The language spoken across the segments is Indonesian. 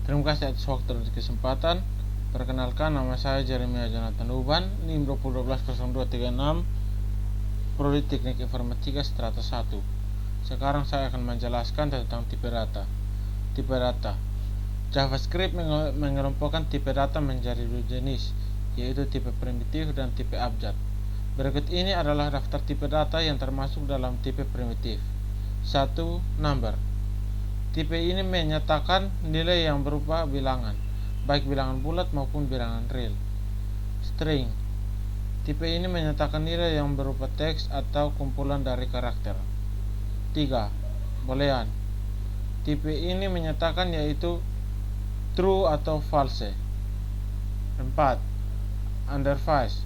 Terima kasih atas waktu dan kesempatan. Perkenalkan, nama saya Jeremia Jonathan Uban, NIM 20120236, Prodi Teknik Informatika Strata 1. Sekarang saya akan menjelaskan tentang tipe data. Tipe data. JavaScript mengelompokkan tipe data menjadi dua jenis, yaitu tipe primitif dan tipe abjad. Berikut ini adalah daftar tipe data yang termasuk dalam tipe primitif. 1. Number. Tipe ini menyatakan nilai yang berupa bilangan, baik bilangan bulat maupun bilangan real. String. Tipe ini menyatakan nilai yang berupa teks atau kumpulan dari karakter. 3. Boolean. Tipe ini menyatakan yaitu true atau false. 4. Undervised.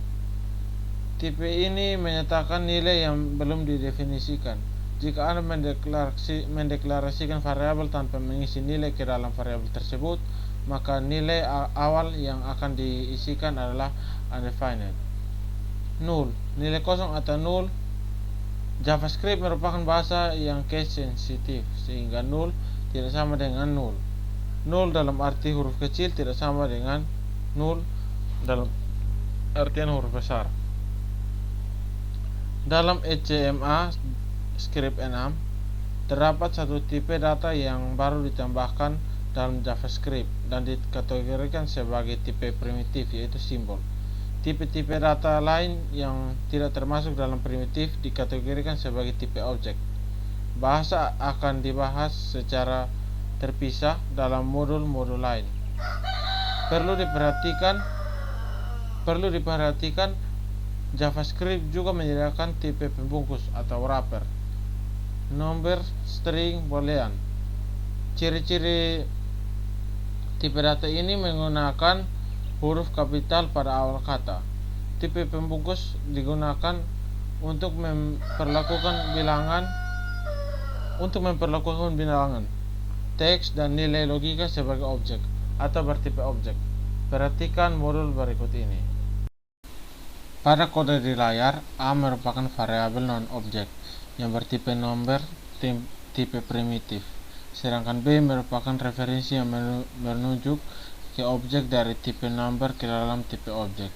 Tipe ini menyatakan nilai yang belum didefinisikan. Jika Anda mendeklarasikan variabel tanpa mengisi nilai ke dalam variabel tersebut, maka nilai awal yang akan diisikan adalah undefined. Null. Nilai kosong atau null. JavaScript merupakan bahasa yang case sensitif, sehingga null tidak sama dengan null. Null dalam arti huruf kecil tidak sama dengan null dalam artian huruf besar. Dalam ECMA script 6 terdapat satu tipe data yang baru ditambahkan dalam JavaScript dan dikategorikan sebagai tipe primitif, yaitu simbol. Tipe-tipe data lain yang tidak termasuk dalam primitif dikategorikan sebagai tipe objek. Bahasa akan dibahas secara terpisah dalam modul-modul lain. Perlu diperhatikan JavaScript juga menyediakan tipe pembungkus atau wrapper. Number, string, boolean. Ciri-ciri tipe data ini menggunakan huruf kapital pada awal kata. Tipe pembungkus digunakan untuk memperlakukan bilangan, teks dan nilai logika sebagai objek atau bertipe objek. Perhatikan modul berikut ini. Pada kode di layar, A merupakan variabel non-objek yang bertipe number, tipe primitif, sedangkan B merupakan referensi yang menunjuk ke objek dari tipe number ke dalam tipe objek.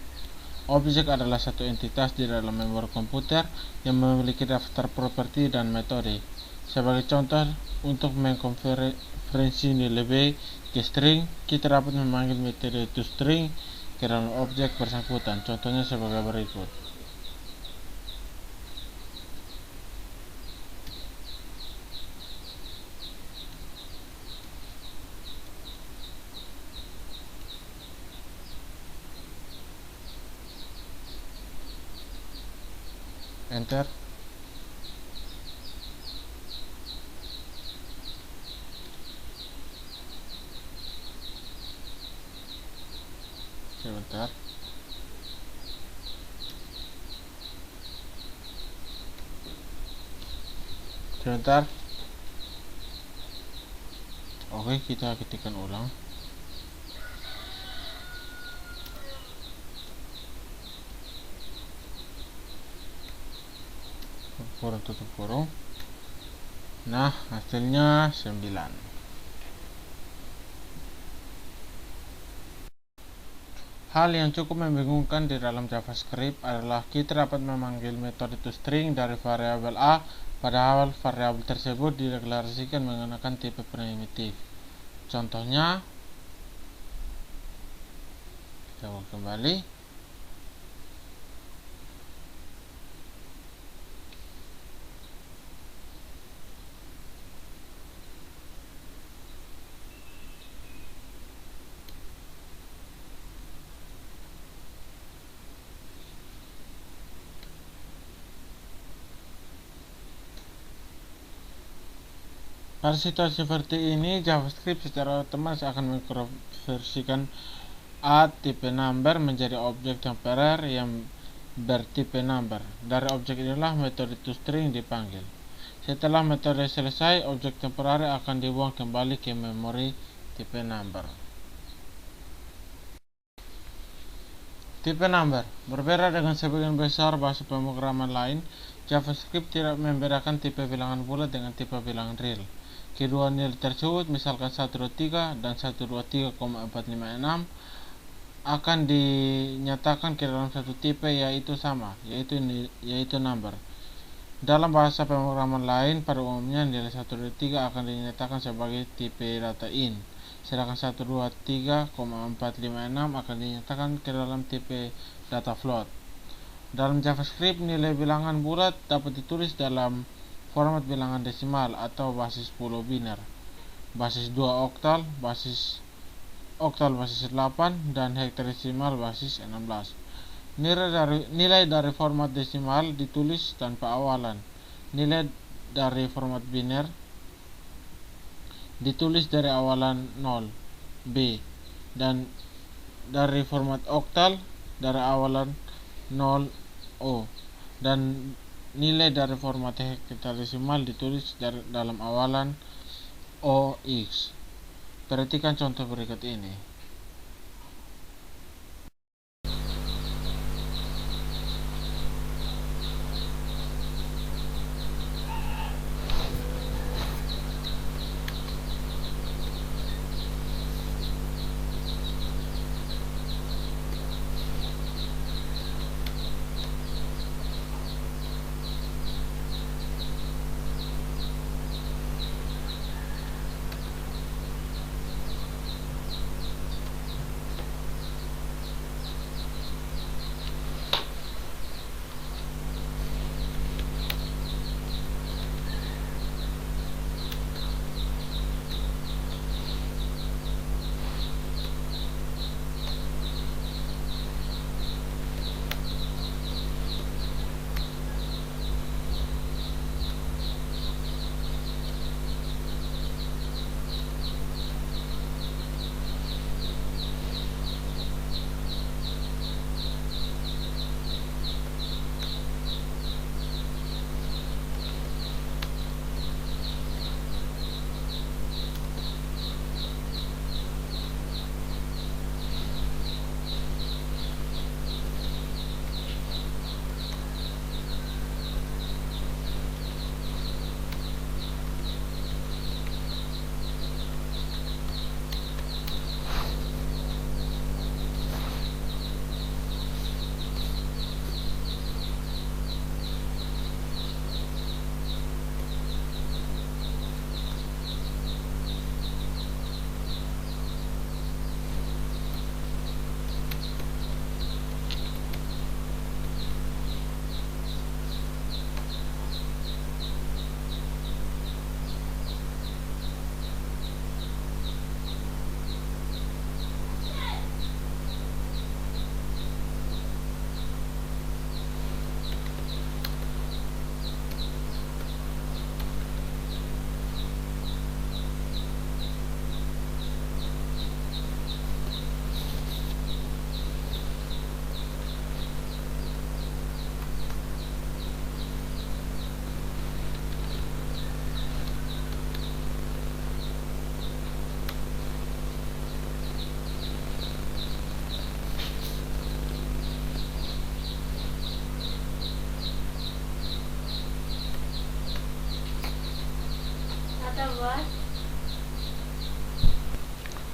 Objek adalah satu entitas di dalam memori komputer yang memiliki daftar properti dan metode. Sebagai contoh, untuk mengkonversi nilai B ke string, kita dapat memanggil metode toString ke dalam objek bersangkutan. Contohnya sebagai berikut. Enter. Sebentar. Oke, kita ketikkan ulang. Tutup kurung. Nah, hasilnya 9. Hal yang cukup membingungkan di dalam JavaScript adalah kita dapat memanggil metode toString dari variabel A, padahal variabel tersebut dideklarasikan menggunakan tipe primitif. Contohnya, kita kembali. Pada situasi seperti ini, JavaScript secara otomatis akan mengkonversikan A tipe number menjadi objek temporer yang bertipe number. Dari objek inilah metode toString dipanggil. Setelah metode selesai, objek temporer akan dibuang kembali ke memori tipe number. Tipe number berbeda dengan sebagian besar bahasa pemrograman lain. JavaScript tidak membedakan tipe bilangan bulat dengan tipe bilangan real. Kedua nilai tersebut, misalkan 123 dan 123,456, akan dinyatakan ke dalam satu tipe yaitu sama, yaitu number. Dalam bahasa pemrograman lain, pada umumnya nilai 123 akan dinyatakan sebagai tipe data int, sedangkan 123,456 akan dinyatakan ke dalam tipe data float. Dalam JavaScript, nilai bilangan bulat dapat ditulis dalam format bilangan desimal atau basis 10 biner, basis 2 oktal, basis 8, dan hektadesimal basis 16. Nilai dari format desimal ditulis tanpa awalan. Nilai dari format biner ditulis dari awalan 0, B, dan dari format oktal dari awalan 0, O, dan nilai dari format hektadesimal ditulis dalam awalan OX. Perhatikan contoh berikut ini.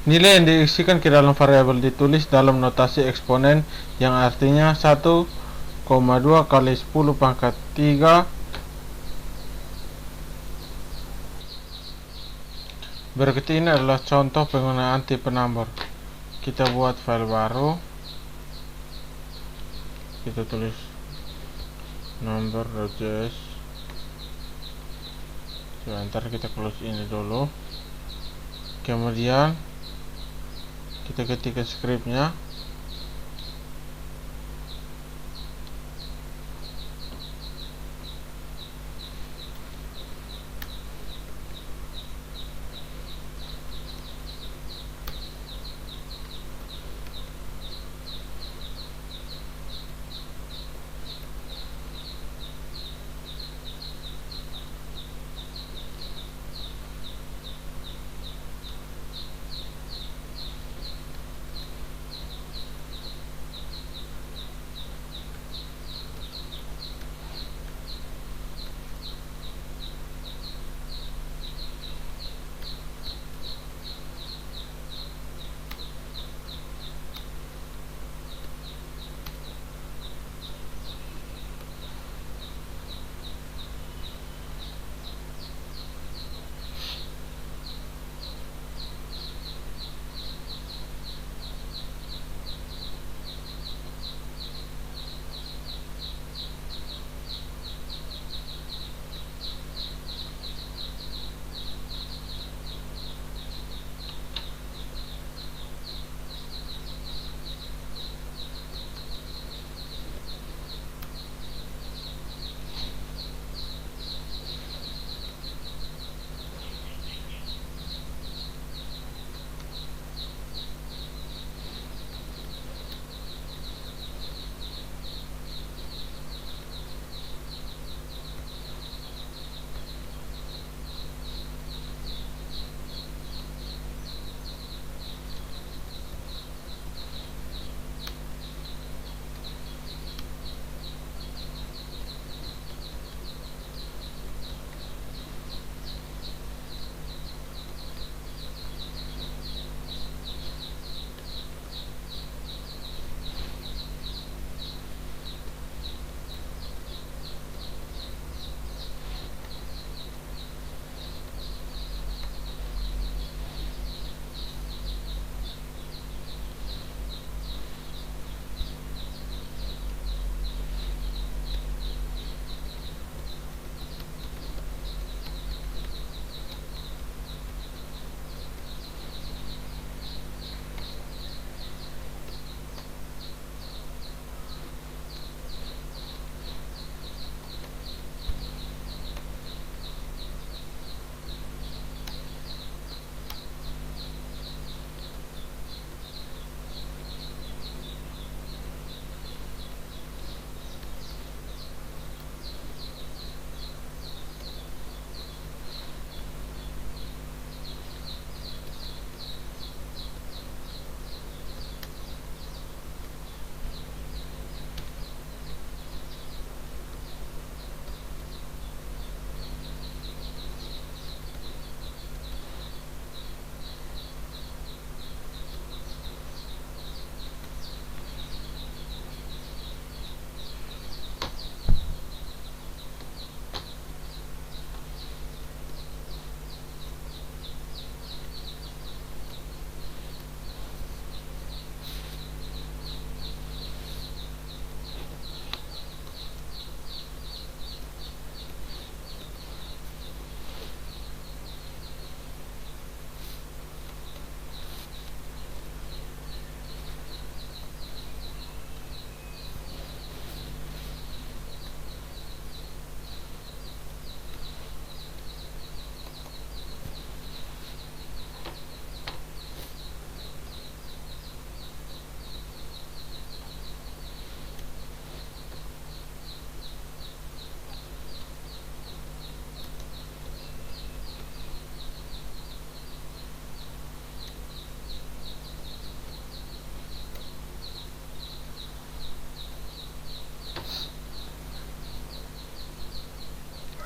Nilai yang diisikan ke dalam variabel ditulis dalam notasi eksponen, yang artinya 1,2 kali 10 pangkat 3. Berikut ini adalah contoh penggunaan tipe number. Kita buat file baru, kita tulis number.js. Sebentar, kita close ini dulu. Kemudian kita ketikkan scriptnya.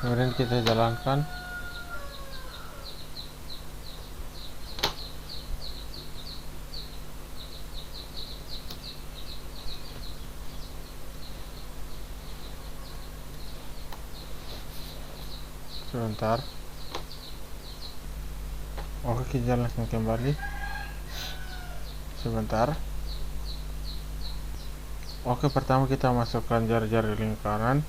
Kemudian kita jalankan. Sebentar. Oke, kita jalankan kembali. Sebentar. Oke, pertama kita masukkan jari-jari lingkaran.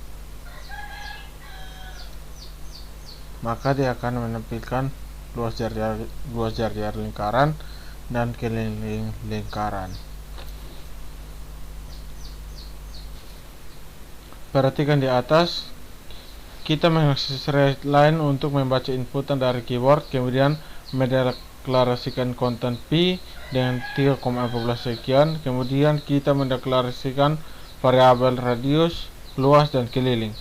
Maka dia akan menampilkan luas jari-jari lingkaran dan keliling lingkaran. Perhatikan di atas, kita mengakses line untuk membaca inputan dari keyboard, kemudian mendeklarasikan konten P dengan 3,14 sekian, kemudian kita mendeklarasikan variabel radius, luas, dan keliling.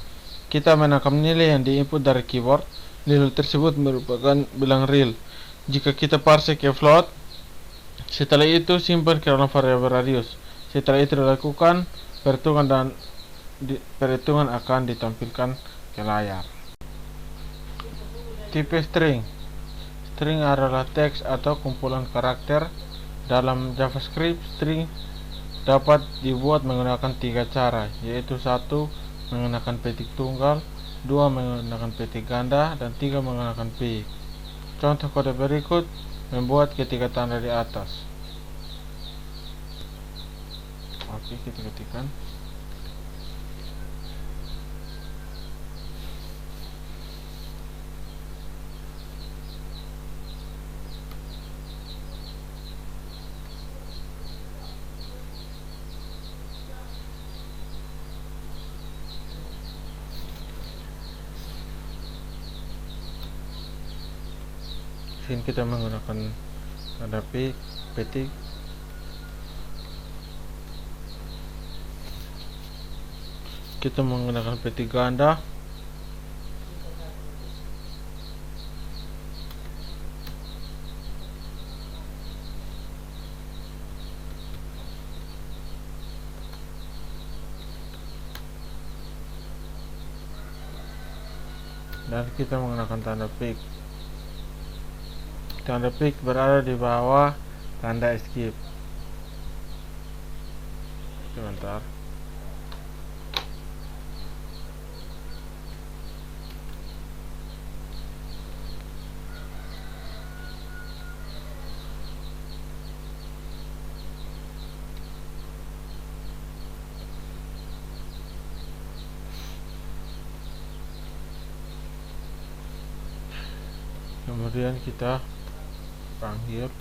Kita menangkap nilai yang diinput dari keyboard. Nilai tersebut merupakan bilang real. Jika kita parse ke float, setelah itu simpan ke dalam variabel radius. Setelah itu dilakukan perhitungan akan ditampilkan ke layar. Tipe string. String adalah teks atau kumpulan karakter. Dalam JavaScript, string dapat dibuat menggunakan 3 cara, yaitu 1. Menggunakan petik tunggal, 2. Menggunakan petik ganda, dan 3. menggunakan peak. Contoh kode berikut membuat ketiga tanda di atas. Oke, kita ketikkan. Sini kita menggunakan tanda petik. Kita menggunakan petik ganda. Dan kita menggunakan tanda peak. Tanda peak berada di bawah tanda escape. Sebentar. Kemudian kita panggil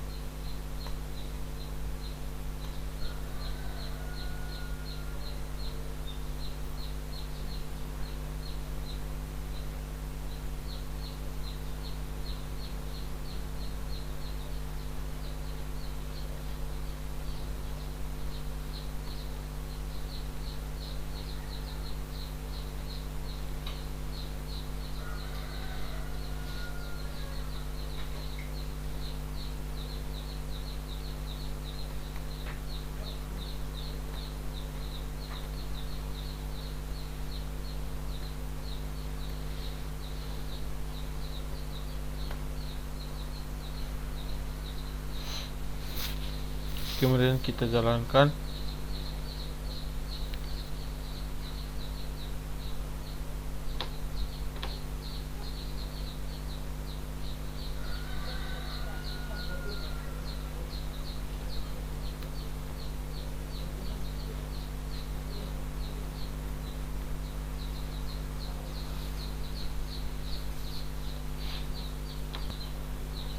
kemudian kita jalankan.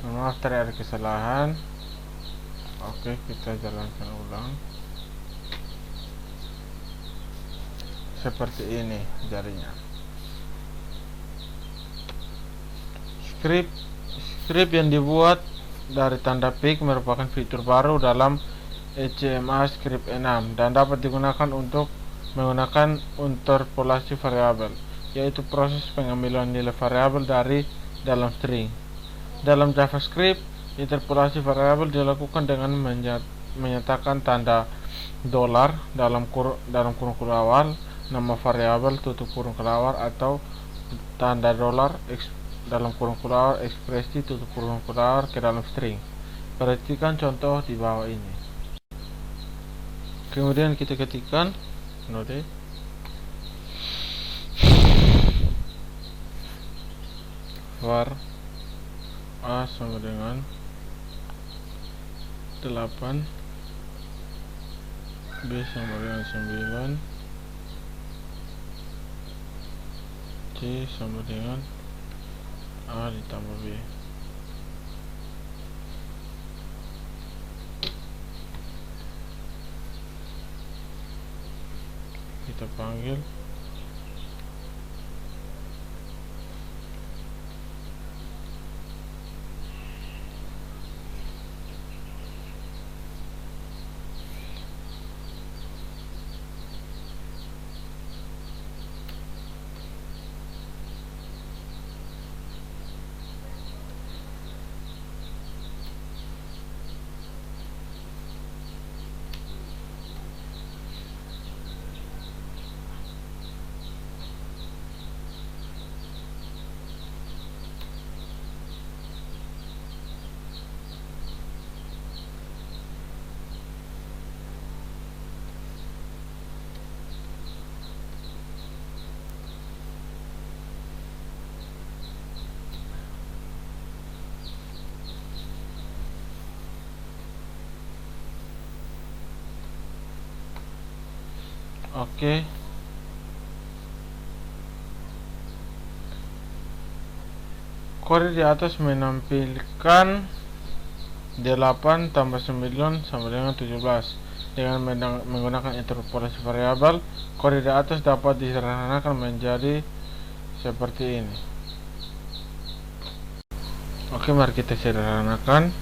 Maaf, tadi ada kesalahan. Oke, kita jalankan ulang. Seperti ini jarinya. Script yang dibuat dari tanda peak merupakan fitur baru dalam ECMAScript 6 dan dapat digunakan untuk menggunakan interpolasi variabel, yaitu proses pengambilan nilai variabel dari dalam string. Dalam JavaScript, interpolasi variabel dilakukan dengan menyatakan tanda $, dalam kurung awal, nama variabel, tutup kurung kelawar, atau tanda dolar dalam kurung kular, ekspresi tutup kurung kular ke dalam string. Perhatikan contoh di bawah ini. Kemudian kita ketikkan node var a sama dengan 8, b sama dengan 9, c sama dengan a ditambah b. Kita panggil oke. Kode di atas menampilkan 8 tambah 9 sama dengan 17. Dengan menggunakan interpolasi variabel, kode di atas dapat disederhanakan menjadi seperti ini. Oke, mari kita sederhanakan.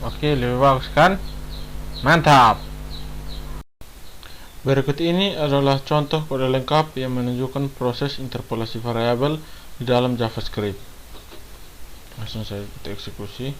Oke, lebih bagus kan? Mantap. Berikut ini adalah contoh kode lengkap yang menunjukkan proses interpolasi variabel di dalam JavaScript. Langsung saya eksekusi.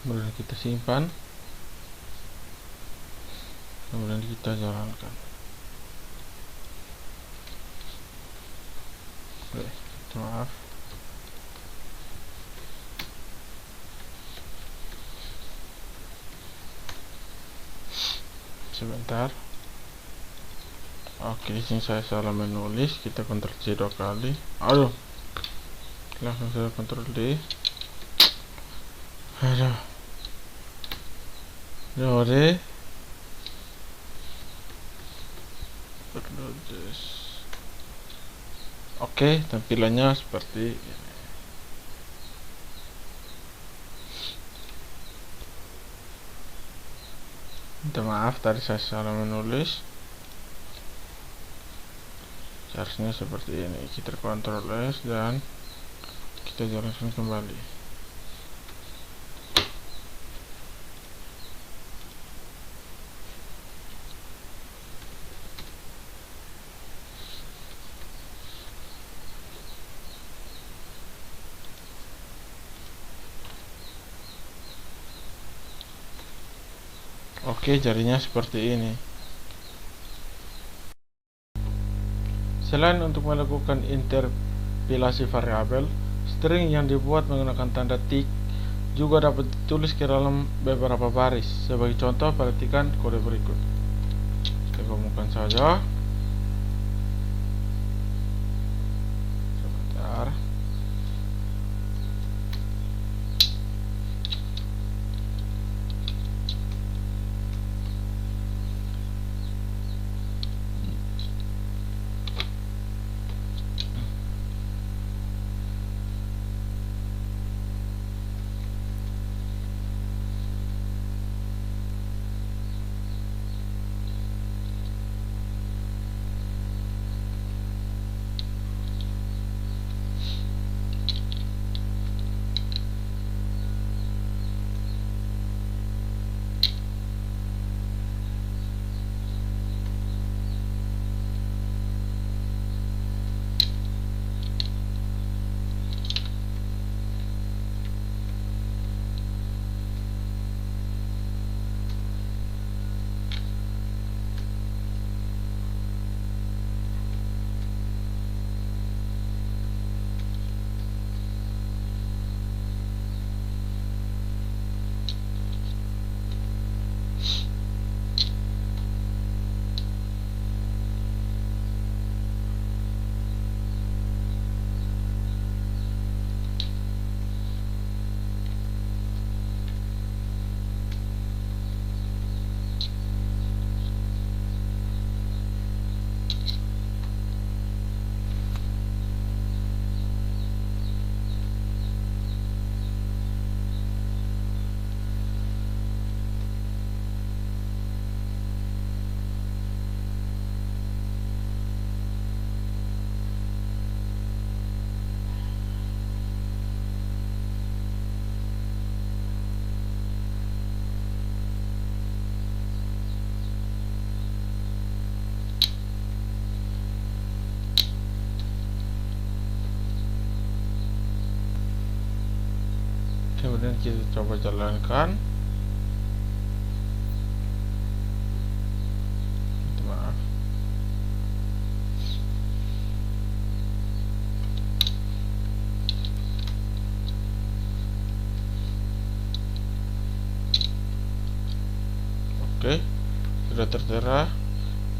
Kemudian kita simpan, kemudian kita jalankan. Maaf, sebentar. Oke, sini saya salah menulis. Kita Ctrl C 2 kali. Aduh, langsung saya Ctrl D. Aduh, Dore. Oke, tampilannya seperti ini. Minta maaf tadi saya salah menulis. Harusnya seperti ini. Kita Ctrl S dan kita jalankan kembali. Oke, jadinya seperti ini. Selain untuk melakukan interpolasi variabel, string yang dibuat menggunakan tanda tik juga dapat ditulis ke dalam beberapa baris. Sebagai contoh, perhatikan kode berikut. Kita gabungkan saja. Sebentar. Kemudian kita coba jalankan. Maaf. Oke, sudah tertera.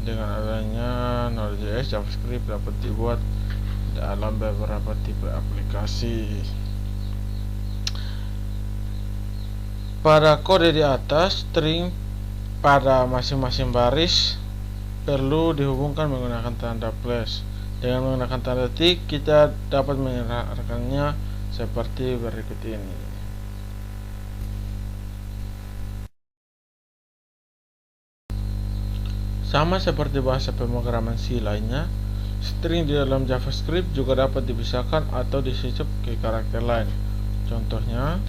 Dengan adanya Node.js, JavaScript dapat dibuat dalam beberapa tipe aplikasi. Pada kode di atas, string pada masing-masing baris perlu dihubungkan menggunakan tanda plus. Dengan menggunakan tanda tik, kita dapat mengerjakannya seperti berikut ini. Sama seperti bahasa pemrograman C lainnya, string di dalam JavaScript juga dapat dipisahkan atau disisip ke karakter lain. Contohnya,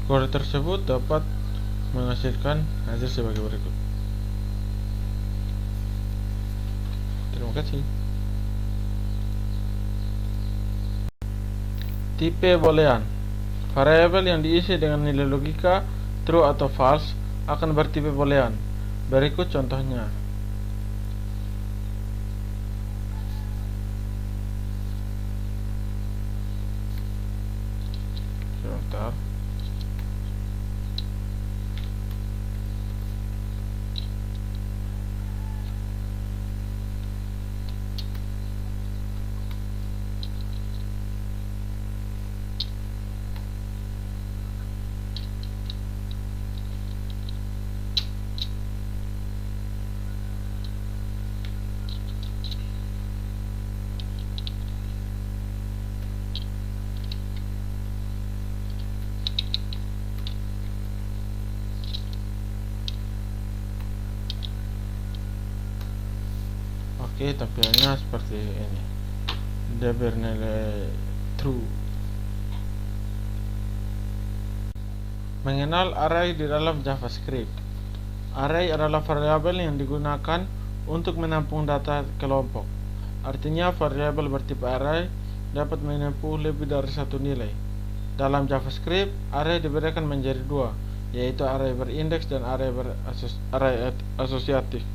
kode tersebut dapat menghasilkan hasil sebagai berikut. kasih. Tipe boolean. Variabel yang diisi dengan nilai logika true atau false akan bertipe boolean. Berikut contohnya. Sebentar. Oke, tampilannya seperti ini. Dia bernilai true. Mengenal array di dalam JavaScript. Array adalah variabel yang digunakan untuk menampung data kelompok. Artinya variabel bertipe array dapat menampung lebih dari satu nilai. Dalam JavaScript, array diberikan menjadi dua, yaitu array berindeks dan array asosiatif.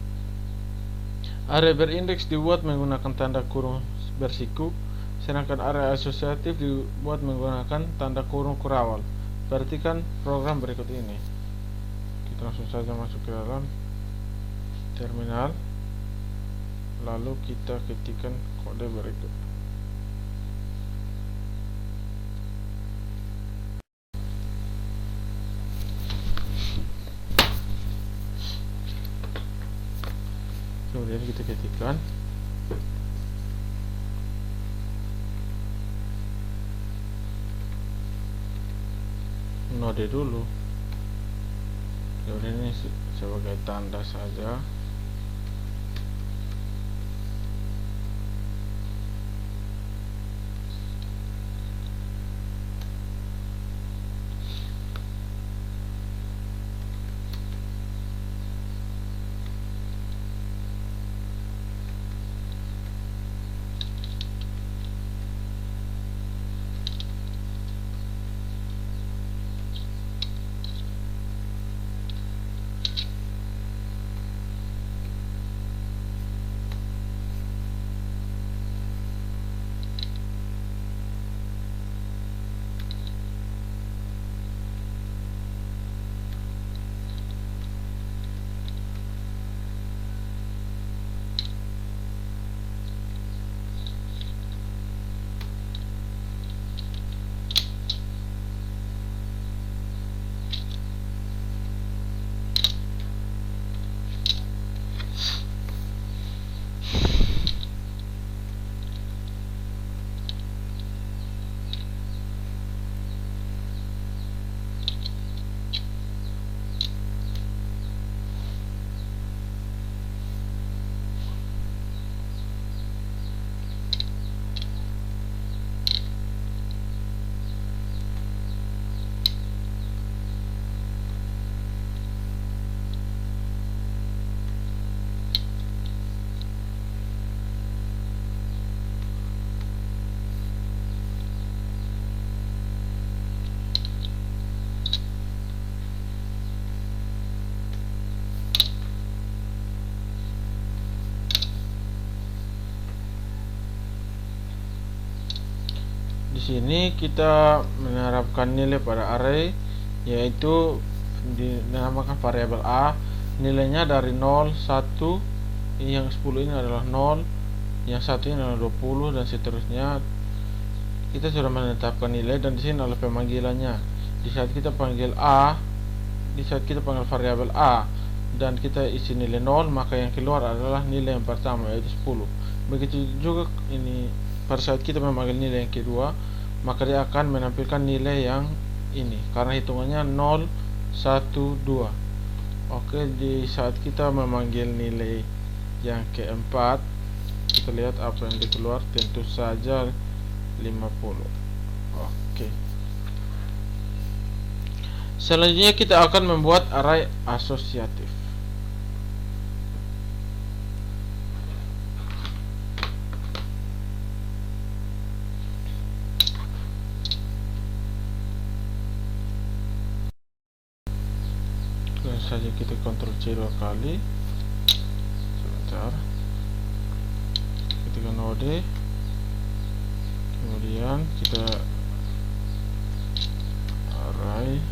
Array berindeks dibuat menggunakan tanda kurung bersiku, sedangkan array asosiatif dibuat menggunakan tanda kurung kurawal. Perhatikan program berikut ini. Kita langsung saja masuk ke dalam terminal, lalu kita ketikkan kode berikut. Kemudian kita ketikkan node dulu, kemudian ini sebagai tanda saja. Di sini kita menerapkan nilai pada array, yaitu dinamakan variabel A. Nilainya dari 0, 1, yang 10 ini adalah 0, yang 1 ini adalah 20, dan seterusnya. Kita sudah menetapkan nilai, dan di sini adalah pemanggilannya. Di saat kita panggil A, di saat kita panggil variabel A dan kita isi nilai 0, maka yang keluar adalah nilai yang pertama, yaitu 10. Begitu juga ini pada saat kita memanggil nilai yang kedua, maka dia akan menampilkan nilai yang ini karena hitungannya 0, 1, 2. Oke, di saat kita memanggil nilai yang keempat, kita lihat apa yang dikeluar, tentu saja 50. Oke. Selanjutnya kita akan membuat array asosiatif. saja kita Ctrl C 2 kali. Sebentar, ketikkan node, kemudian kita array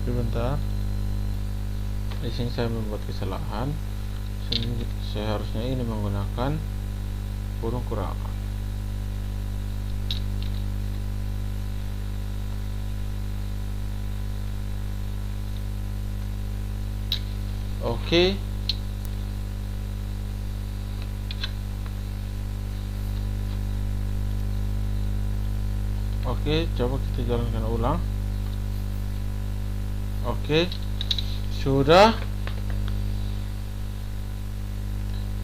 sebentar. Di sini saya membuat kesalahan. Seharusnya ini menggunakan kurung kurangan. Oke. Oke, coba kita jalankan ulang. Oke, sudah.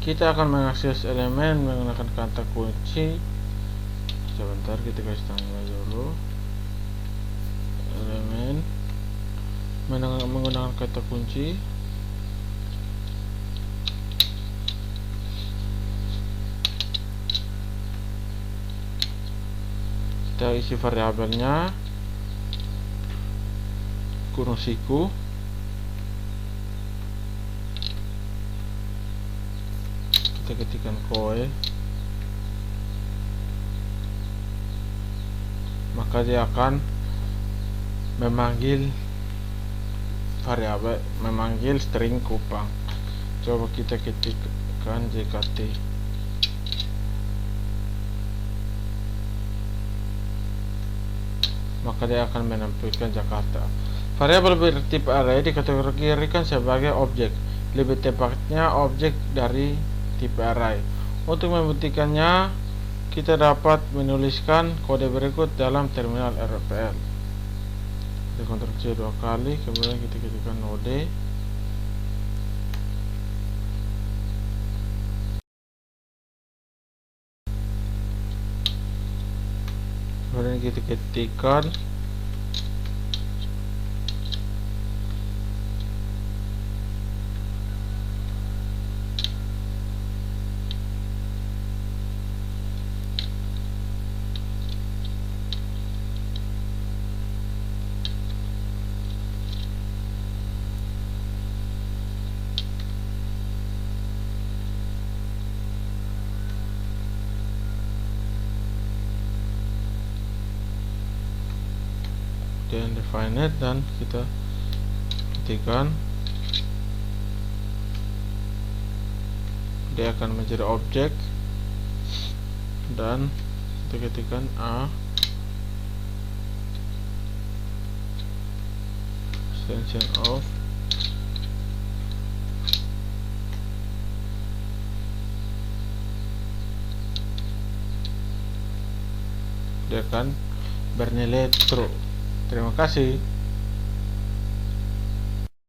Kita akan mengakses elemen menggunakan kata kunci. Sebentar, kita kasih tanda dulu. Elemen menggunakan kata kunci. Kita isi variabelnya kurung siku. Kita ketikkan koe, maka dia akan memanggil variabel, memanggil string Kupang. Coba kita ketikkan JKT. Maka dia akan menampilkan Jakarta. Variabel bertipe array dikategorikan sebagai objek, lebih tepatnya objek dari tipe array. Untuk membuktikannya, kita dapat menuliskan kode berikut dalam terminal RPL. Kita Ctrl C 2 kali, kemudian kita ketikkan node. Kemudian kita ketikkan dan define it, dan kita ketikkan dia akan menjadi objek, dan kita ketikkan a extension of dia akan bernilai true. Terima kasih.